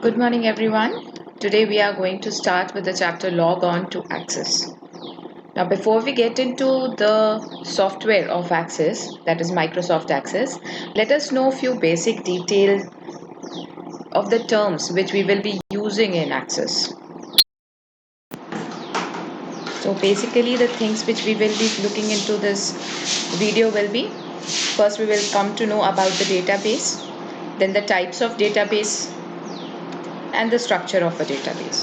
Good morning, everyone. Today we are going to start with the chapter Log On to Access. Now, before we get into the software of Access, that is Microsoft Access, let us know a few basic details of the terms which we will be using in Access. So, basically, the things which we will be looking into this video will be: first, we will come to know about the database, then the types of database, and the structure of a database.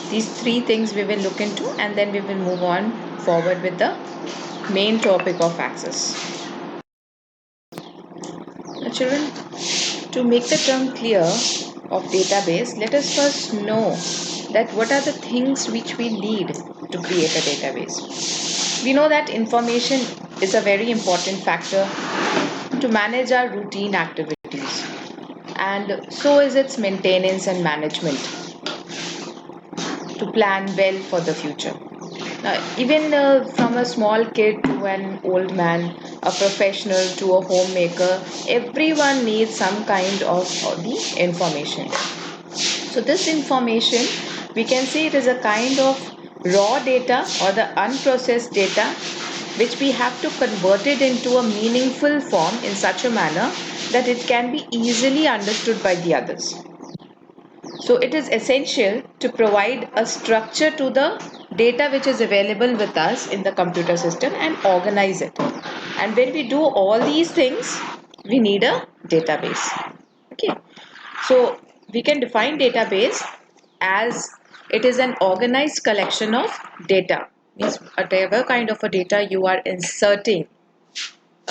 These three things we will look into, and then we will move on forward with the main topic of Access. Now, children, to make the term clear of database, let us first know that what are the things which we need to create a database. We know that information is a very important factor to manage our routine activities, and so is its maintenance and management to plan well for the future. Even from a small kid to an old man, a professional to a homemaker, everyone needs some kind of the information. So this information, we can say it is a kind of raw data or the unprocessed data which we have to convert it into a meaningful form in such a manner that it can be easily understood by the others. So it is essential to provide a structure to the data which is available with us in the computer system and organize it. And when we do all these things, we need a database. Okay. So we can define database as it is an organized collection of data. Means whatever kind of a data you are inserting.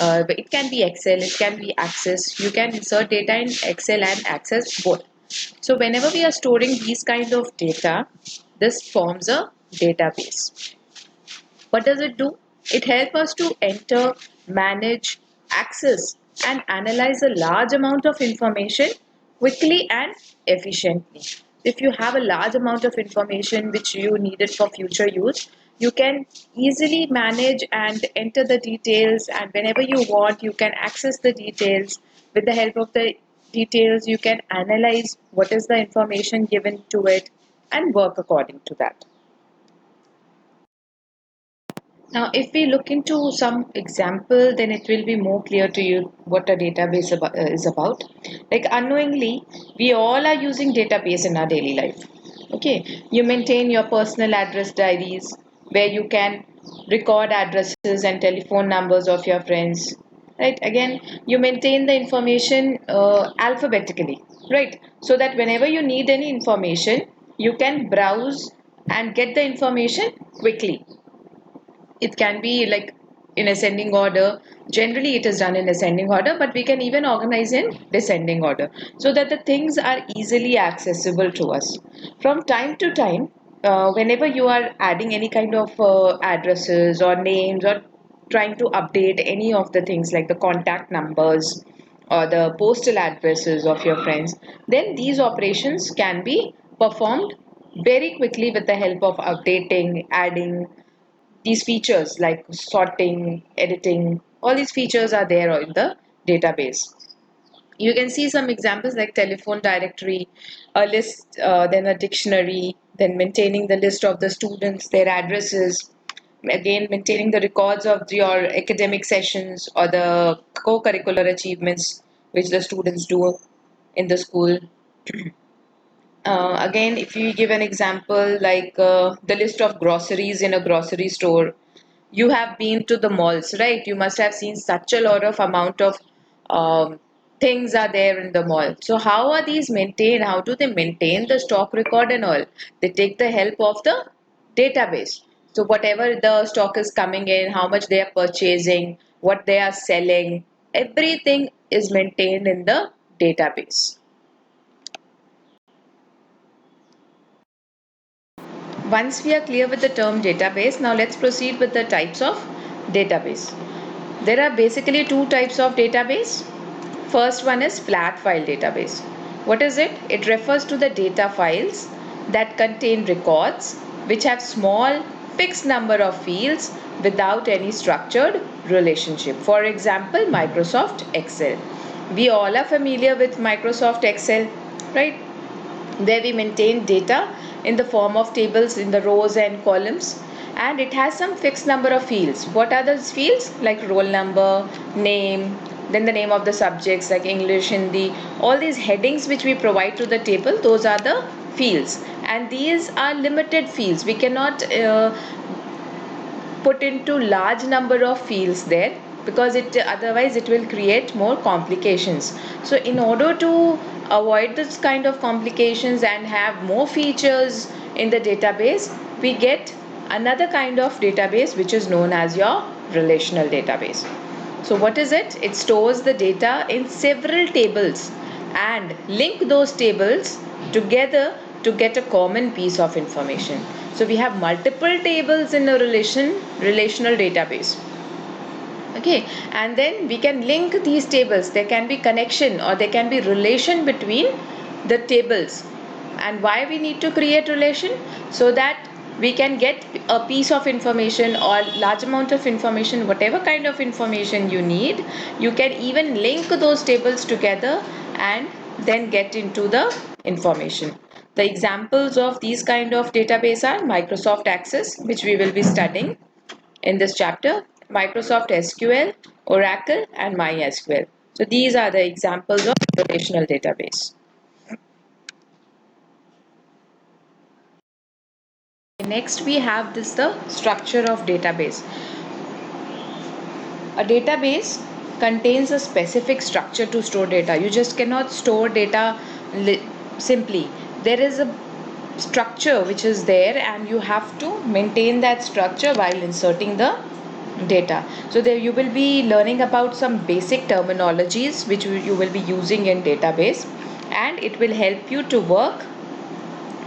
It can be Excel, it can be Access. You can insert data in Excel and Access both. So whenever we are storing these kind of data, this forms a database. What does it do? It helps us to enter, manage, access and analyze a large amount of information quickly and efficiently. If you have a large amount of information which you needed for future use, you can easily manage and enter the details, and whenever you want you can access the details. With the help of the details you can analyze what is the information given to it and work according to that. Now, if we look into some example, then it will be more clear to you what a database is about. Like unknowingly, we all are using database in our daily life. Okay, you maintain your personal address diaries where you can record addresses and telephone numbers of your friends. Right, again, you maintain the information alphabetically, right? So that whenever you need any information, you can browse and get the information quickly. It can be like in ascending order. Generally it is done in ascending order, but we can even organize in descending order so that the things are easily accessible to us from time to time. Whenever you are adding any kind of addresses or names, or trying to update any of the things like the contact numbers or the postal addresses of your friends, then these operations can be performed very quickly with the help of updating, adding. These features like sorting, editing, all these features are there in the database. You can see some examples like telephone directory, a list, then a dictionary, then maintaining the list of the students, their addresses, again maintaining the records of your academic sessions or the co-curricular achievements which the students do in the school. Again, if you give an example like the list of groceries in a grocery store, you have been to the malls, right? You must have seen such a lot of amount of things are there in the mall. So how are these maintained? How do they maintain the stock record and all? They take the help of the database. So whatever the stock is coming in, how much they are purchasing, what they are selling, everything is maintained in the database. Once we are clear with the term database, now let's proceed with the types of database. There are basically two types of database. First one is flat file database. What is it? It refers to the data files that contain records which have small fixed number of fields without any structured relationship. For example, Microsoft Excel. We all are familiar with Microsoft Excel, right? where we maintain data in the form of tables in the rows and columns, and it has some fixed number of fields. What are those fields? Like roll number, name, then the name of the subjects like English, Hindi, all these headings which we provide to the table, those are the fields, and these are limited fields. We cannot put into large number of fields there, because it otherwise it will create more complications. So in order to avoid this kind of complications and have more features in the database, we get another kind of database which is known as your relational database. So what is it? It stores the data in several tables and link those tables together to get a common piece of information. So we have multiple tables in a relational database. Okay, and then we can link these tables. There can be connection or there can be relation between the tables. And why we need to create relation? So that we can get a piece of information or large amount of information, whatever kind of information you need. You can even link those tables together and then get into the information. The examples of these kind of database are Microsoft Access, which we will be studying in this chapter, Microsoft SQL, Oracle, and MySQL. So these are the examples of relational database. Next we have the structure of database. A database contains a specific structure to store data. You just cannot store data simply. There is a structure which is there, and you have to maintain that structure while inserting the data. So there you will be learning about some basic terminologies which you will be using in database, and it will help you to work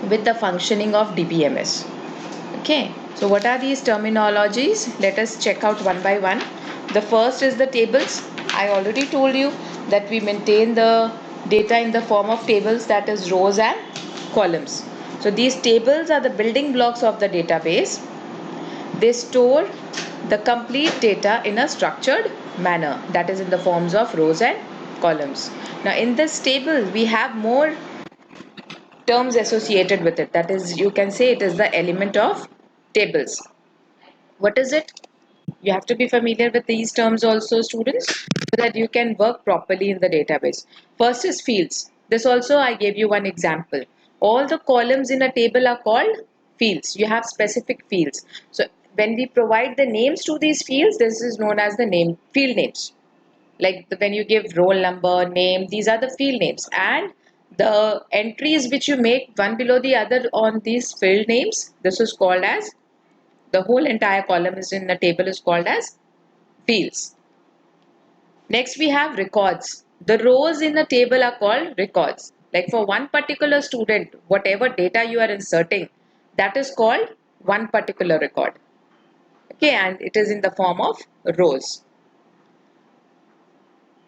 with the functioning of DBMS. Okay, so what are these terminologies? Let us check out one by one. The first is the tables. I already told you that we maintain the data in the form of tables, that is rows and columns. So these tables are the building blocks of the database. They store the complete data in a structured manner, that is in the forms of rows and columns. Now in this table we have more terms associated with it, that is, you can say it is the element of tables. What is it? You have to be familiar with these terms also, students, so that you can work properly in the database. First is fields. This also I gave you one example. All the columns in a table are called fields. You have specific fields. So when we provide the names to these fields, this is known as the name field names. Like when you give roll number, name, these are the field names, and the entries which you make one below the other on these field names, this is called as, the whole entire column is in the table is called as fields. Next we have records. The rows in the table are called records. Like for one particular student, whatever data you are inserting, that is called one particular record. Okay, and it is in the form of rows.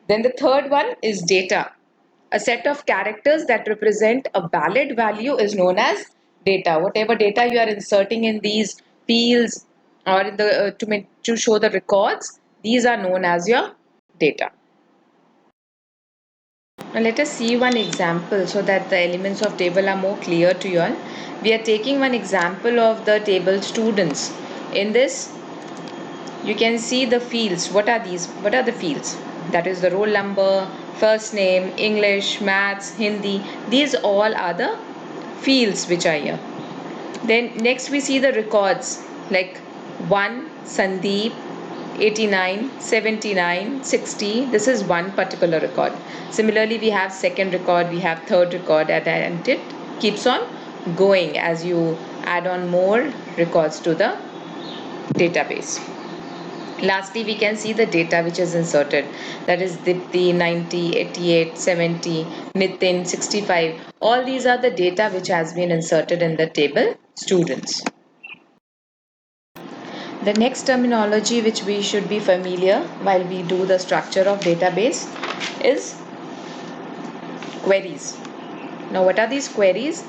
Then the third one is data. A set of characters that represent a valid value is known as data. Whatever data you are inserting in these fields or in the to show the records, these are known as your data. Now let us see one example so that the elements of table are more clear to you all. We are taking one example of the table students. In this, you can see the fields. What are these? What are the fields? That is the roll number, first name, English, maths, Hindi. These all are the fields which are here. Then next we see the records like 1, Sandeep, 89, 79, 60. This is one particular record. Similarly, we have second record, we have third record, and it keeps on going as you add on more records to the database. Lastly, we can see the data which is inserted. That is Dipti 90, 88, 70, Nitin 65. All these are the data which has been inserted in the table students. The next terminology which we should be familiar while we do the structure of database is queries. Now what are these queries?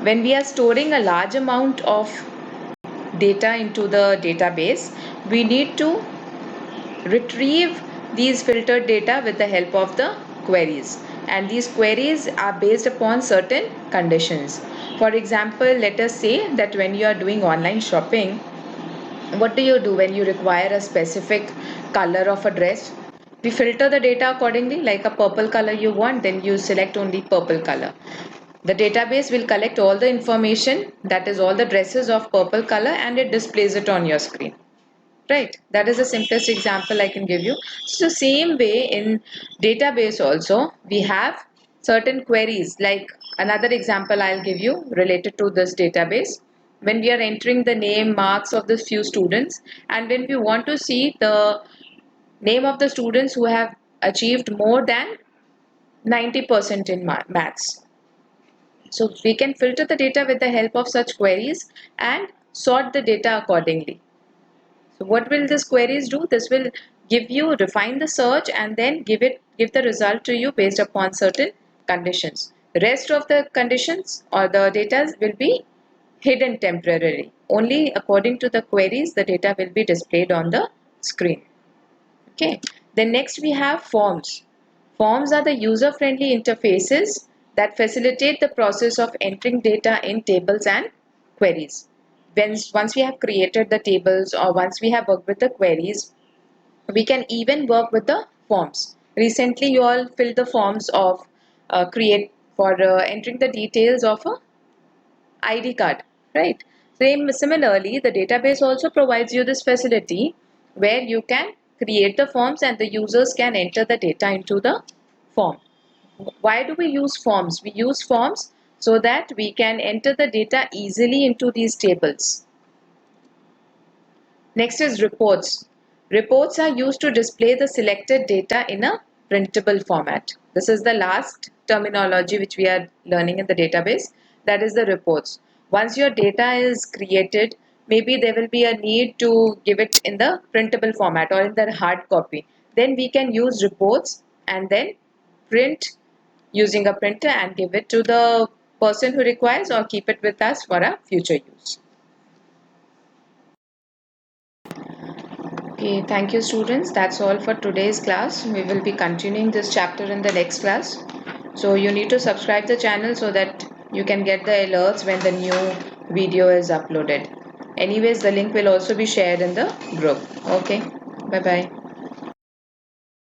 When we are storing a large amount of data into the database, we need to retrieve these filtered data with the help of the queries. and these queries are based upon certain conditions. For example, let us say that when you are doing online shopping, what do you do when you require a specific color of a dress? We filter the data accordingly, like a purple color you want, then you select only purple color. The database will collect all the information, that is all the dresses of purple color, and it displays it on your screen. Right, that is the simplest example I can give you. So same way in database also we have certain queries. Like another example I'll give you related to this database. When we are entering the name, marks of the few students, and when we want to see the name of the students who have achieved more than 90% in maths. So we can filter the data with the help of such queries and sort the data accordingly. So what will this queries do? This will give you, refine the search, and then give the result to you based upon certain conditions. The rest of the conditions or the data will be hidden temporarily. Only according to the queries the data will be displayed on the screen. Okay. Then next we have forms. Forms are the user-friendly interfaces that facilitate the process of entering data in tables and queries. Once we have created the tables or once we have worked with the queries, we can even work with the forms. Recently, you all filled the forms of create for entering the details of a ID card, right? Similarly, the database also provides you this facility where you can create the forms and the users can enter the data into the form. Why do we use forms? We use forms so that we can enter the data easily into these tables. Next is reports. Reports are used to display the selected data in a printable format. This is the last terminology which we are learning in the database. That is the reports. Once your data is created, maybe there will be a need to give it in the printable format or in the hard copy. Then we can use reports and then print using a printer and give it to the person who requires or keep it with us for our future use. Okay, thank you students. That's all for today's class. We will be continuing this chapter in the next class. So you need to subscribe the channel so that you can get the alerts when the new video is uploaded. Anyways, the link will also be shared in the group. Okay, bye bye.